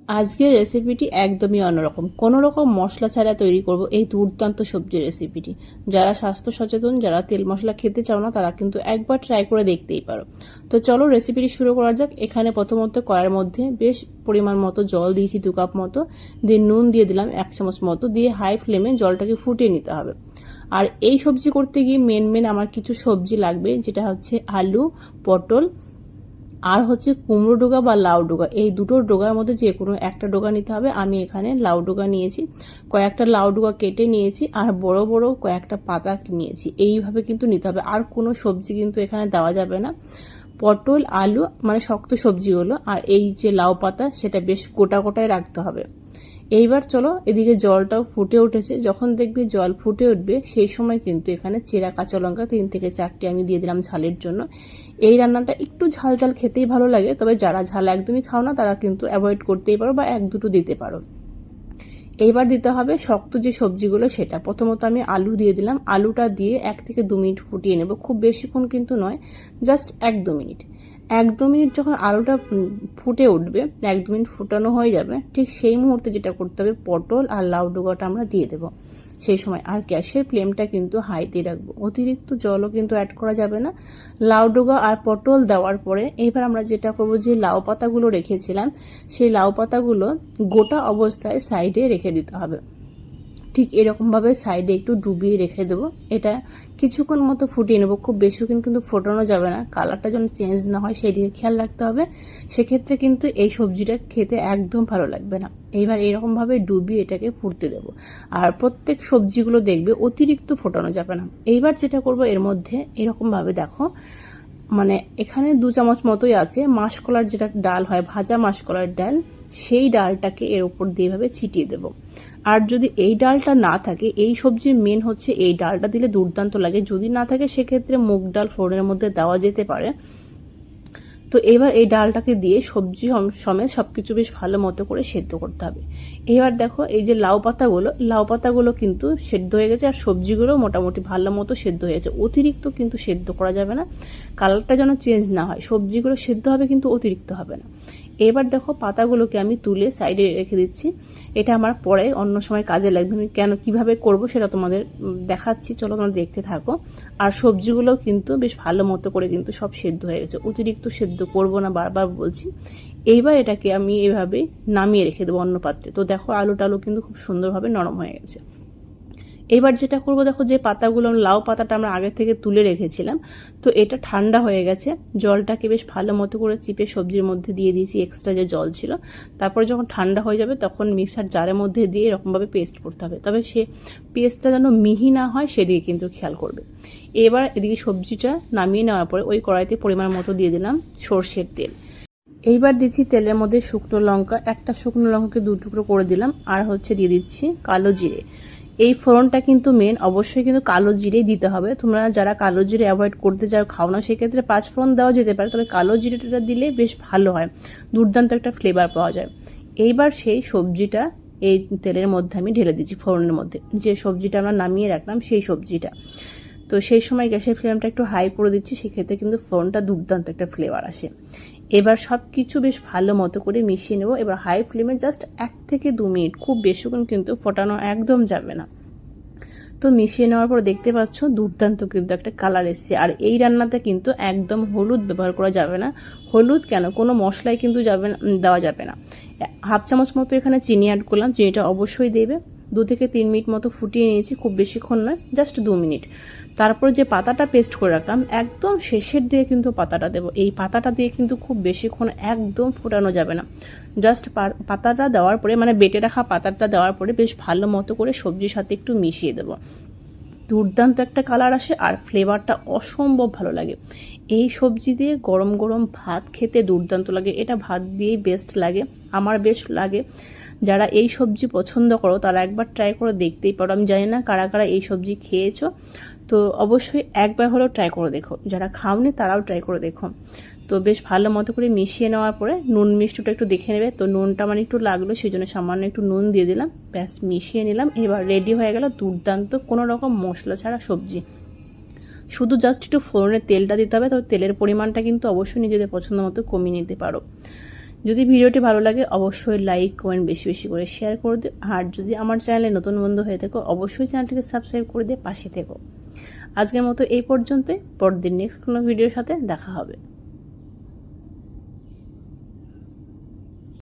আজকের রেসিপিটি একদমই অন্যরকম, কোনো রকম মশলা ছাড়া তৈরি করব এই দুর্দান্ত সবজি রেসিপিটি। যারা স্বাস্থ্য সচেতন, যারা তেল মশলা খেতে চাও না, তারা কিন্তু একবার ট্রাই করে দেখতেই পারো। তো চলো রেসিপিটি শুরু করা যাক। এখানে প্রথমত কড়াইয়ের মধ্যে বেশ পরিমাণ মতো জল দিয়েছি, 2 কাপ মতো, দিয়ে নুন দিয়ে দিলাম 1 চামচ মতো, দিয়ে হাই ফ্লেমে জলটাকে ফুটিয়ে নিতে হবে। আর এই সবজি করতে গিয়ে মেন আমার কিছু সবজি লাগবে, যেটা হচ্ছে আলু, পটল আর হচ্ছে কুমড়ো ডোগা বা লাউ ডোগা। এই দুটো ডোগার মধ্যে যে কোনো একটা ডোগা নিতে হবে। আমি এখানে লাউ ডোগা নিয়েছি, কয়েকটা লাউ ডোগা কেটে নিয়েছি, আর বড় বড় কয়েকটা পাতা নিয়েছি। এইভাবে কিন্তু নিতে হবে, আর কোনো সবজি কিন্তু এখানে দেওয়া যাবে না। পটল, আলু মানে শক্ত সবজিগুলো, আর এই যে লাউ পাতা সেটা বেশ গোটা গোটায় রাখতে হবে। এইবার চলো, এদিকে জলটাও ফুটে উঠেছে। যখন দেখবি জল ফুটে উঠবে, সেই সময় কিন্তু এখানে চেরা কাঁচা লঙ্কা 3 থেকে 4টি আমি দিয়ে দিলাম ঝালের জন্য। এই রান্নাটা একটু ঝাল ঝাল খেতেই ভালো লাগে, তবে যারা ঝাল একদমই খাও না তারা কিন্তু অ্যাভয়েড করতেই পারো বা 1-2টো দিতে পারো। এইবার দিতে হবে শক্ত যে সবজিগুলো সেটা। প্রথমত আমি আলু দিয়ে দিলাম। আলুটা দিয়ে 1 থেকে 2 মিনিট ফুটিয়ে নেব, খুব বেশিক্ষণ কিন্তু নয়, জাস্ট 1-2 মিনিট। 1-2 মিনিট যখন আলুটা ফুটে উঠবে, 1-2 মিনিট ফুটানো হয়ে যাবে, ঠিক সেই মুহূর্তে যেটা করতে হবে, পটল আর লাউ ডোগাটা আমরা দিয়ে দেবো সেই সময়। আর গ্যাসের ফ্লেমটা কিন্তু হাইতে রাখবো, অতিরিক্ত জলও কিন্তু অ্যাড করা যাবে না। লাউ ডোগা আর পটল দেওয়ার পরে এবার আমরা যেটা করব, যে লাউ পাতাগুলো রেখেছিলাম সেই লাউ পাতাগুলো গোটা অবস্থায় সাইডে রেখে দিতে হবে। ঠিক এরকমভাবে সাইডে একটু ডুবিয়ে রেখে দেবো। এটা কিছুক্ষণ মতো ফুটিয়ে নেবো, খুব বেশিক্ষণ কিন্তু ফোটানো যাবে না, কালারটা যেন চেঞ্জ না হয় সেই দিকে খেয়াল রাখতে হবে। সেক্ষেত্রে কিন্তু এই সবজিটা খেতে একদম ভালো লাগবে না। এইবার এরকমভাবে ডুবিয়ে এটাকে ফুটতে দেবো। আর প্রত্যেক সবজিগুলো দেখবে অতিরিক্ত ফোটানো যাবে না। এইবার যেটা করব, এর মধ্যে এরকমভাবে দেখো, মানে এখানে 2 চামচ মতোই আছে মাসকলার যেটা ডাল হয়, ভাজা মাসকলার ডাল, সেই ডালটাকে এর উপর দিয়ে এভাবে ছিটিয়ে দেব। আর যদি এই ডালটা না থাকে, এই সবজির মেন হচ্ছে এই ডালটা দিলে দুর্দান্ত লাগে। যদি না থাকে সেক্ষেত্রে মুগ ডাল ফোড়নের মধ্যে দেওয়া যেতে পারে। তো এবার এই ডালটাকে দিয়ে সবজি সমেত সবকিছু বেশ ভালো মতো করে সেদ্ধ করতে হবে। এবার দেখো, এই যে লাউ পাতাগুলো কিন্তু সেদ্ধ হয়ে গেছে, আর সবজিগুলো মোটামুটি ভালো মতো সেদ্ধ হয়ে গেছে। অতিরিক্ত কিন্তু সেদ্ধ করা যাবে না, কালারটা যেন চেঞ্জ না হয়। সবজিগুলো সেদ্ধ হবে কিন্তু অতিরিক্ত হবে না। এবার দেখো, পাতাগুলোকে আমি তুলে সাইডে রেখে দিচ্ছি। এটা আমার পরে অন্য সময় কাজে লাগবে। আমি কিভাবে করব সেটা তোমাদের দেখাচ্ছি, চলো তোমরা দেখতে থাকো। আর সবজিগুলো কিন্তু বেশ ভালো মতো করে কিন্তু সব সেদ্ধ হয়ে গেছে, অতিরিক্ত সেদ্ধ করব না, বারবার বলছি। এইবার এটাকে আমি এভাবে নামিয়ে রেখে দেবো অন্য পাত্রে। তো দেখো, আলু টালু কিন্তু খুব সুন্দরভাবে নরম হয়ে গেছে। এবার যেটা করব, দেখো যে পাতাগুলো, লাউ পাতাটা আমরা আগে থেকে তুলে রেখেছিলাম, তো এটা ঠান্ডা হয়ে গেছে। জলটাকে বেশ ভালো মতো করে চিপে সবজির মধ্যে দিয়ে দিয়েছি, এক্সট্রা যে জল ছিল। তারপরে যখন ঠান্ডা হয়ে যাবে, তখন মিক্সার জারের মধ্যে দিয়ে এরকমভাবে পেস্ট করতে হবে। তবে সে পেস্টটা যেন মিহি না হয় সেদিকে কিন্তু খেয়াল করবে। এবার এদিকে সবজিটা নামিয়ে নেওয়ার পরে ওই কড়াইতে পরিমাণ মতো দিয়ে দিলাম সর্ষের তেল। এইবার দিচ্ছি তেলের মধ্যে শুকনো লঙ্কা, একটা শুকনো লঙ্কাকে 2 টুকরো করে দিলাম, আর হচ্ছে দিয়ে দিচ্ছি কালো জিরে। এই ফোড়নটা কিন্তু মেন, অবশ্যই কিন্তু কালো জিরেই দিতে হবে। তোমরা যারা কালো জিরে অ্যাভয়েড করতে চাও, খাও না, সেক্ষেত্রে 5 ফোড়ন দেওয়া যেতে পারে, তবে কালো জিরেটা দিলে বেশ ভালো হয়, দুর্দান্ত একটা ফ্লেভার পাওয়া যায়। এইবার সেই সবজিটা এই তেলের মধ্যে আমি ঢেলে দিচ্ছি, ফোড়নের মধ্যে যে সবজিটা আমরা নামিয়ে রাখলাম সেই সবজিটা। তো সেই সময় গ্যাসের ফ্লেমটা একটু হাই করে দিচ্ছি, সেক্ষেত্রে কিন্তু ফোড়নটা দুর্দান্ত একটা ফ্লেভার আসে। এবার সব কিছু বেশ ভালো মতো করে মিশিয়ে নেব। এবার হাই ফ্লেমে জাস্ট 1 থেকে 2 মিনিট, খুব বেশিক্ষণ কিন্তু ফোটানো একদম যাবে না। তো মিশিয়ে নেওয়ার পর দেখতে পাচ্ছ দুর্দান্ত কিন্তু একটা কালার এসছে। আর এই রান্নাতে কিন্তু একদম হলুদ ব্যবহার করা যাবে না। হলুদ কেন, কোনো মশলাই কিন্তু দেওয়া যাবে না। 1/2 চামচ মতো এখানে চিনি অ্যাড করলাম, চিনিটা অবশ্যই দেবে। 2 থেকে 3 মিনিট মতো ফুটিয়ে নিয়েছি, খুব বেশিক্ষণ নয়, জাস্ট 2 মিনিট। তারপর যে পাতাটা পেস্ট করে রাখলাম, একদম শেষের দিয়ে কিন্তু পাতাটা দেবো। এই পাতাটা দিয়ে কিন্তু খুব বেশিক্ষণ একদম ফোটানো যাবে না। জাস্ট পাতাটা দেওয়ার পরে, মানে বেটে রাখা পাতাটা দেওয়ার পরে বেশ ভালো মতো করে সবজির সাথে একটু মিশিয়ে দেবো। দুর্দান্ত একটা কালার আসে, আর ফ্লেভারটা অসম্ভব ভালো লাগে। এই সবজি দিয়ে গরম গরম ভাত খেতে দুর্দান্ত লাগে। এটা ভাত দিয়েই বেস্ট লাগে, আমার বেশ লাগে। যারা এই সবজি পছন্দ করো তারা একবার ট্রাই করে দেখতেই পারো। আমি জানি না কারা কারা এই সবজি খেয়েছো, তো অবশ্যই একবার হলেও ট্রাই করে দেখো। যারা খাওনি তারাও ট্রাই করে দেখো। তো বেশ ভালো মতো করে মিশিয়ে নেওয়ার পরে নুন মিষ্টিটা একটু দেখে নেবে। তো নুনটা মানে একটু লাগলো, সেই জন্য সামান্য একটু নুন দিয়ে দিলাম, ব্যাস মিশিয়ে নিলাম। এবার রেডি হয়ে গেল দুর্দান্ত কোনো রকম মশলা ছাড়া সবজি। শুধু জাস্ট একটু ফোড়নের তেলটা দিতে হবে, তবে তেলের পরিমাণটা কিন্তু অবশ্যই নিজেদের পছন্দ মতো কমিয়ে নিতে পারো। যদি ভিডিওটি ভালো লাগে অবশ্যই লাইক কমেন্ট বেশি বেশি করে শেয়ার করে দিও। আর যদি আমার চ্যানেলে নতুন বন্ধু হয়ে থাকো অবশ্যই চ্যানেলটিকে সাবস্ক্রাইব করে দিয়ে পাশে থেকো। আজকের মতো এই পর্যন্তই, পরদিন নেক্সট কোনো ভিডিওর সাথে দেখা হবে।